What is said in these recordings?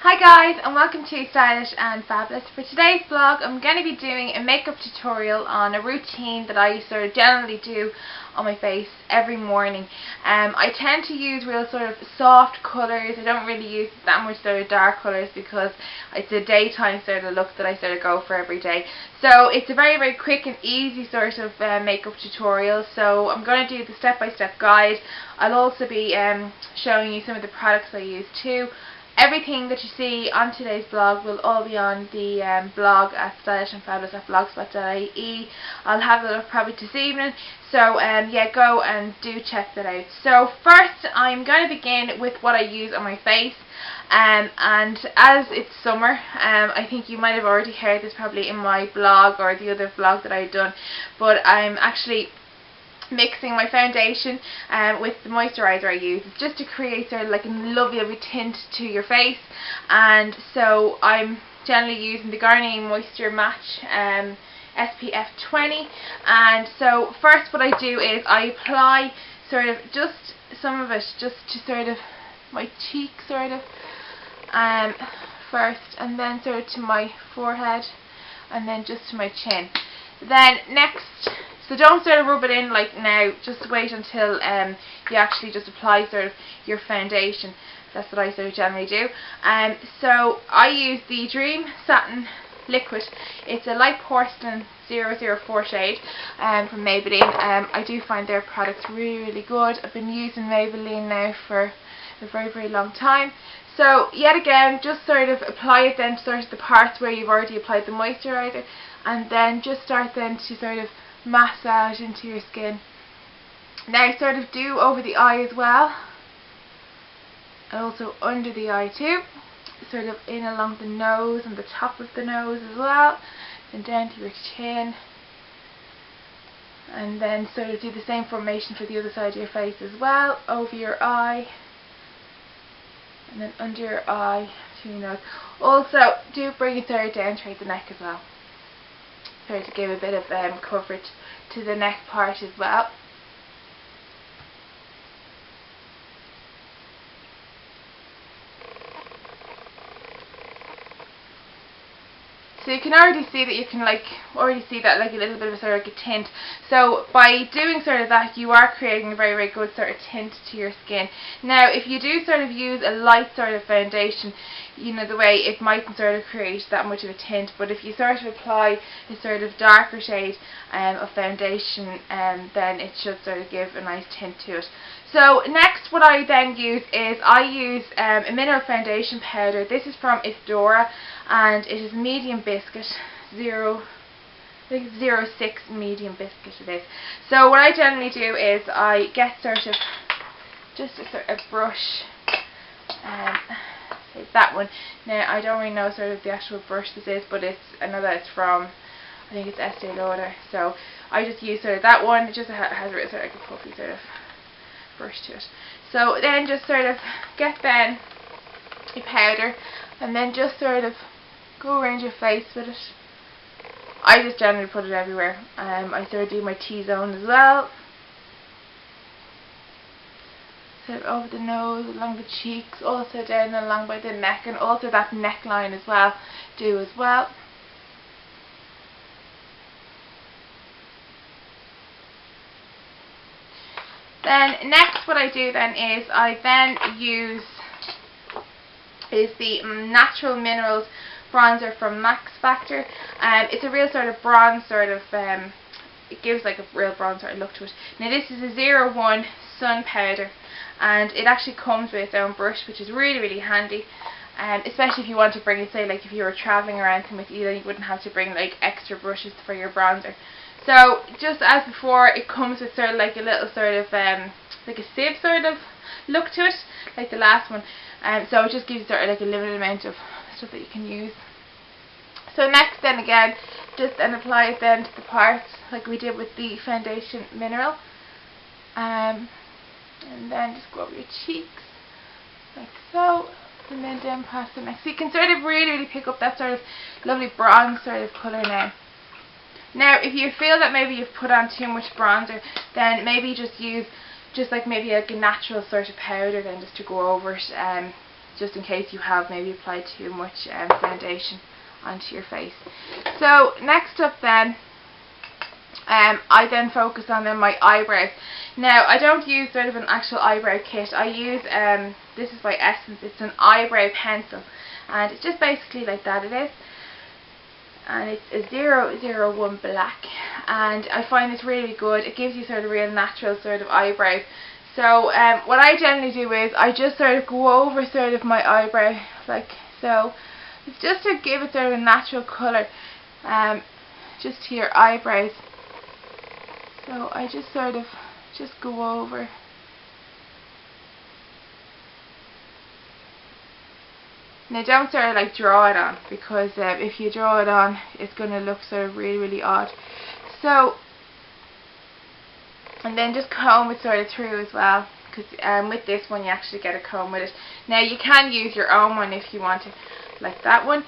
Hi guys, and welcome to Stylish and Fabulous. For today's vlog I'm going to be doing a makeup tutorial on a routine that I sort of generally do on my face every morning. I tend to use real sort of soft colours. I don't really use that much sort of dark colours because it's a daytime sort of look that I sort of go for every day. So it's a very quick and easy sort of makeup tutorial. So I'm going to do the step-by-step guide. I'll also be showing you some of the products I use too. Everything that you see on today's blog will all be on the blog at stylishandfabulous.blogspot.ie. I'll have it up probably this evening, so yeah, go and do check that out. So first I'm going to begin with what I use on my face, and as it's summer, I think you might have already heard this probably in my blog or the other vlog that I've done, but I'm actually mixing my foundation with the moisturiser I use. It's just to create sort of like a lovely tint to your face, and so I'm generally using the Garnier Moisture Match SPF 20. And so first what I do is I apply sort of just some of it just to sort of my cheek sort of first, and then sort of to my forehead, and then just to my chin. Then next, so don't sort of rub it in like now, just wait until you actually just apply sort of your foundation. That's what I sort of generally do. So I use the Dream Satin Liquid. It's a light porcelain 004 shade from Maybelline. I do find their products really good. I've been using Maybelline now for a very long time. So yet again, just sort of apply it then to sort of the parts where you've already applied the moisturiser, and then just start then to sort of massage into your skin. Now sort of do over the eye as well, and also under the eye too, sort of in along the nose and the top of the nose as well, and down to your chin, and then sort of do the same formation for the other side of your face as well, over your eye, and then under your eye to your nose. Also do bring it sort of down through the neck as well, sort of to give a bit of coverage to the neck part as well. So you can already see that like a little bit of a sort of like a tint. So by doing sort of that, you are creating a very good sort of tint to your skin. Now if you do sort of use a light sort of foundation, you know, the way it mightn't sort of create that much of a tint, but if you sort of apply a sort of darker shade of foundation, then it should sort of give a nice tint to it. So next what I then use is I use a mineral foundation powder. This is from Ifdora, and it is medium biscuit, I think it's 06 medium biscuit it is. So what I generally do is I get sort of just a sort of brush, that one. Now I don't really know sort of the actual brush this is, but I know that it's from, I think it's Estee Lauder. So I just use sort of that one. It just has a sort of like a puffy sort of brush to it. So then just sort of get then your powder, and then just sort of go around your face with it. I just generally put it everywhere. I sort of do my T-zone as well, sort of over the nose, along the cheeks, also down along by the neck, and also that neckline as well, do as well. Then next what I do then is I then use the Natural Minerals bronzer from Max Factor. It's a real sort of bronze sort of, it gives like a real bronze sort of look to it. Now this is a 01 Sun Powder, and it actually comes with its own brush, which is really handy, especially if you want to bring it, say like if you were travelling or anything with you, then you wouldn't have to bring like extra brushes for your bronzer. So just as before, it comes with sort of like a little sort of like a sieve sort of look to it, like the last one. So it just gives you sort of like a limited amount of stuff that you can use. So next then again, just then apply it then to the parts like we did with the foundation mineral, and then just go over your cheeks like so, and then down past the neck. So you can sort of really pick up that sort of lovely bronze sort of colour now. Now if you feel that maybe you've put on too much bronzer, then maybe just use like maybe like a natural sort of powder then just to go over it, just in case you have maybe applied too much foundation onto your face. So next up then, I then focus on then my eyebrows. Now I don't use sort of an actual eyebrow kit. I use this is by Essence. It's an eyebrow pencil, and it's just basically like that. It is, and it's a 001 black, and I find it's really good. It gives you sort of real natural sort of eyebrows. So what I generally do is I just sort of go over sort of my eyebrow like so. It's just to give it sort of a natural colour just to your eyebrows. So I just sort of just go over. Now don't sort of like draw it on, because if you draw it on it's going to look sort of really odd. So, and then just comb it sort of through as well, because with this one you actually get a comb with it. Now you can use your own one if you want to, like that one,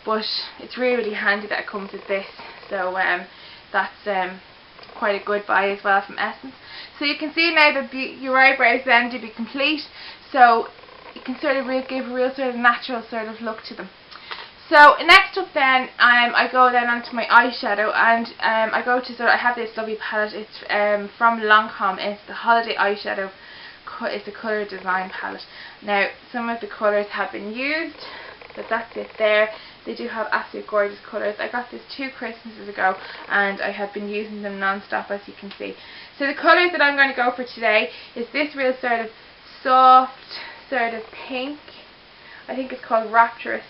but it's really handy that it comes with this. So that's quite a good buy as well from Essence. So you can see now that your eyebrows then to be complete, so you can sort of give a real sort of natural sort of look to them. So next up then, I go then onto my eyeshadow, and I go to I have this lovely palette. It's from Lancome. It's the Holiday Eyeshadow. It's a colour design palette. Now some of the colours have been used, but that's it there. They do have absolutely gorgeous colours. I got this 2 Christmases ago, and I have been using them non-stop, as you can see. So the colours that I'm going to go for today is this real sort of soft sort of pink. I think it's called Rapturous.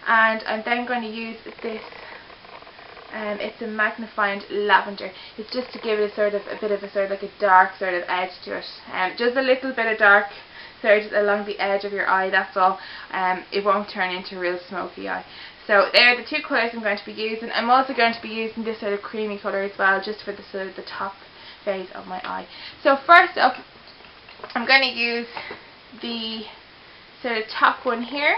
And I'm then going to use this. It's a magnifying lavender. It's just to give it a sort of a bit of a sort of like a dark sort of edge to it. Just a little bit of dark sort of along the edge of your eye, that's all. It won't turn into a real smoky eye. So there are the 2 colours I'm going to be using. I'm also going to be using this sort of creamy colour as well, just for the sort of the top phase of my eye. So first up, I'm going to use the sort of top one here.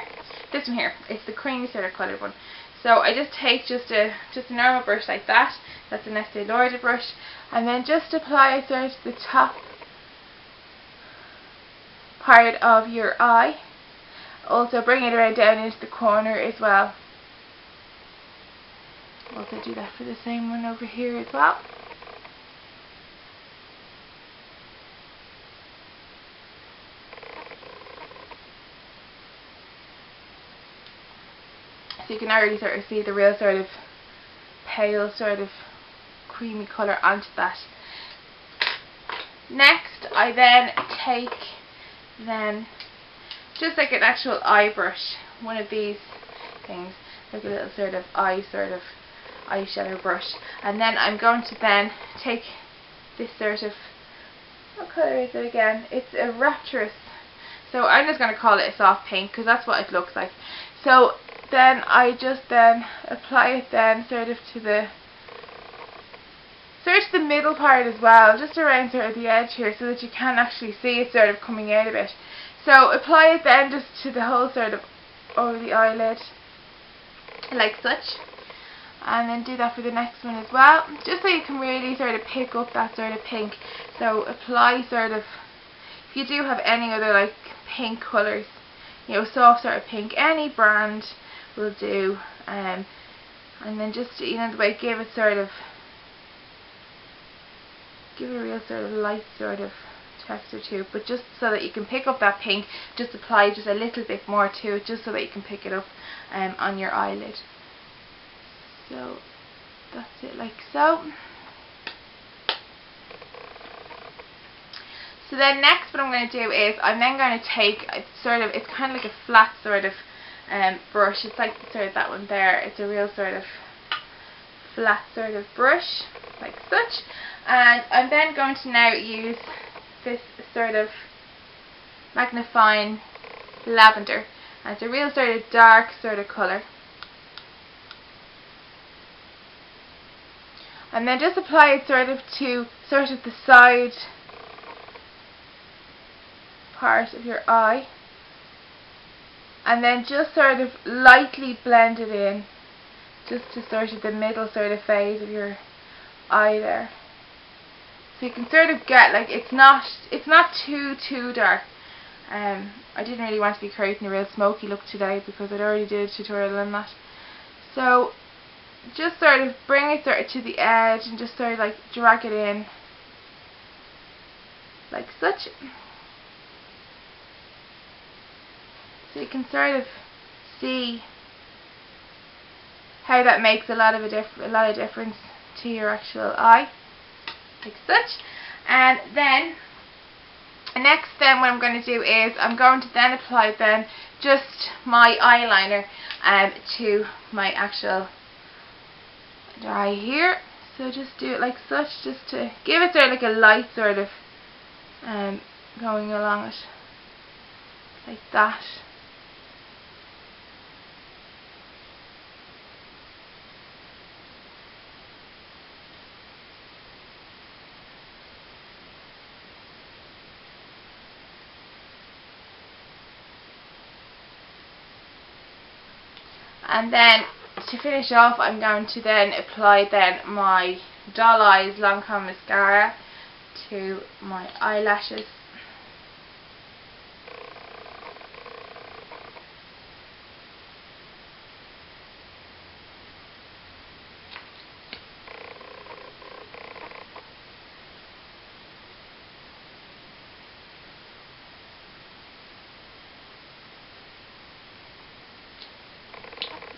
This one here, it's the creamy sort of coloured one. So I just take just a normal brush like that. That's an Estee Lauder brush, and then just apply it sort of to the top part of your eye. Also bring it around down into the corner as well. Also do that for the same one over here as well. So you can already sort of see the real sort of pale sort of creamy colour onto that. Next I then take just like an actual eye brush, one of these things, like a little sort of eyeshadow brush, and then I'm going to then take this sort of, what colour is it again? It's a Rapturous. So I'm just going to call it a soft pink, because that's what it looks like. So then I just then apply it then sort of to the middle part as well, just around sort of the edge here, so that you can actually see it sort of coming out a bit. So apply it then just to the whole sort of over the eyelid, like such. And then do that for the next one as well, just so you can really sort of pick up that sort of pink. So apply sort of, if you do have any other like pink colours, you know, soft sort of pink, any brand will do, and then just, you know, the way, give a real sort of light sort of texture to it, but just so that you can pick up that pink, just apply just a little bit more to it, just so that you can pick it up on your eyelid. So that's it, like so. So then next what I'm going to do is I'm then going to take it's kind of like a flat sort of brush. It's like sort of that one there. It's a real sort of flat sort of brush, like such. And I'm then going to now use this sort of magnifying lavender. And it's a real sort of dark sort of colour. And then just apply it sort of to the side part of your eye, and then just sort of lightly blend it in just to sort of the middle sort of phase of your eye there. So you can sort of get like, it's not too dark, I didn't really want to be creating a real smoky look today because I'd already did a tutorial on that. So just sort of bring it sort of to the edge and just sort of like drag it in like such. So you can sort of see how that makes a lot of difference to your actual eye, like such. And then next, then what I'm going to do is I'm going to then apply then just my eyeliner to my actual eye here. So just do it like such, just to give it sort of like a light sort of going along it like that. And then to finish off, I'm going to then apply then my Doll Eyes Lancome mascara to my eyelashes.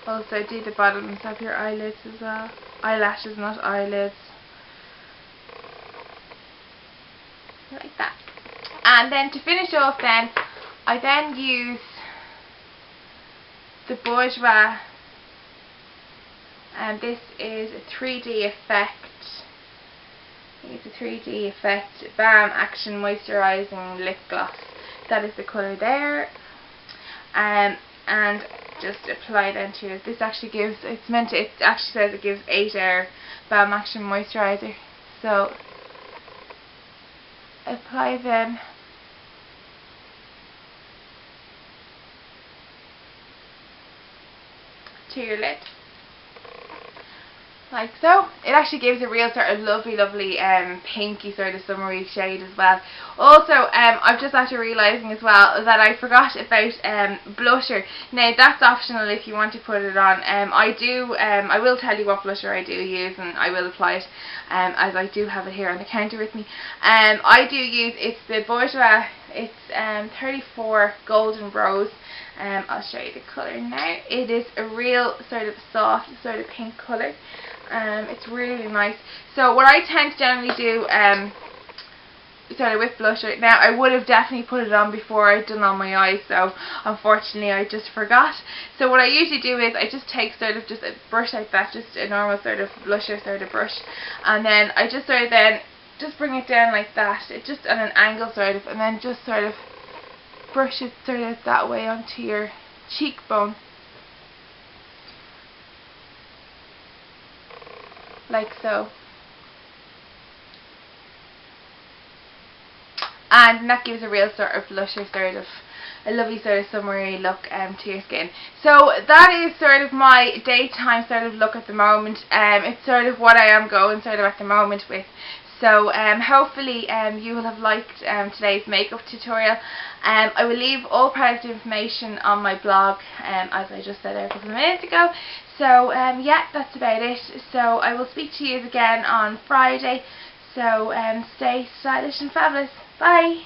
Also do the bottoms of your eyelids as well. Eyelashes, not eyelids. Like that. And then to finish off then, I then use the Bourjois, and this is a 3D effect. It's a 3D effect Balm Action Moisturising Lip Gloss. That is the colour there. And just apply then to it. This actually gives, it actually says it gives 8-hour Balm Action Moisturiser. So apply then to your lid. Like so. It actually gives a real sort of lovely pinky sort of summery shade as well. Also, I've just after realising as well that I forgot about blusher. Now that's optional if you want to put it on. I will tell you what blusher I do use, and I will apply it as I do have it here on the counter with me. I do use, it's the Bourjois, it's 34 Golden Rose. I'll show you the colour now. It is a real sort of soft sort of pink colour. It's really nice. So what I tend to generally do sort of with blusher, now I would have definitely put it on before I'd done on my eyes, so unfortunately I just forgot. So what I usually do is I just take sort of just a brush like that, just a normal sort of blusher sort of brush, and then I just sort of then just bring it down like that, it just on an angle sort of, and then just sort of brush it sort of that way onto your cheekbone. Like so. And that gives a real sort of blusher, sort of a lovely sort of summery look to your skin. So that is sort of my daytime sort of look at the moment. It's sort of what I am going sort of at the moment with. So hopefully you will have liked today's makeup tutorial. I will leave all product information on my blog, as I just said there a couple of minutes ago. So yeah, that's about it. So I will speak to you again on Friday. So stay stylish and fabulous. Bye!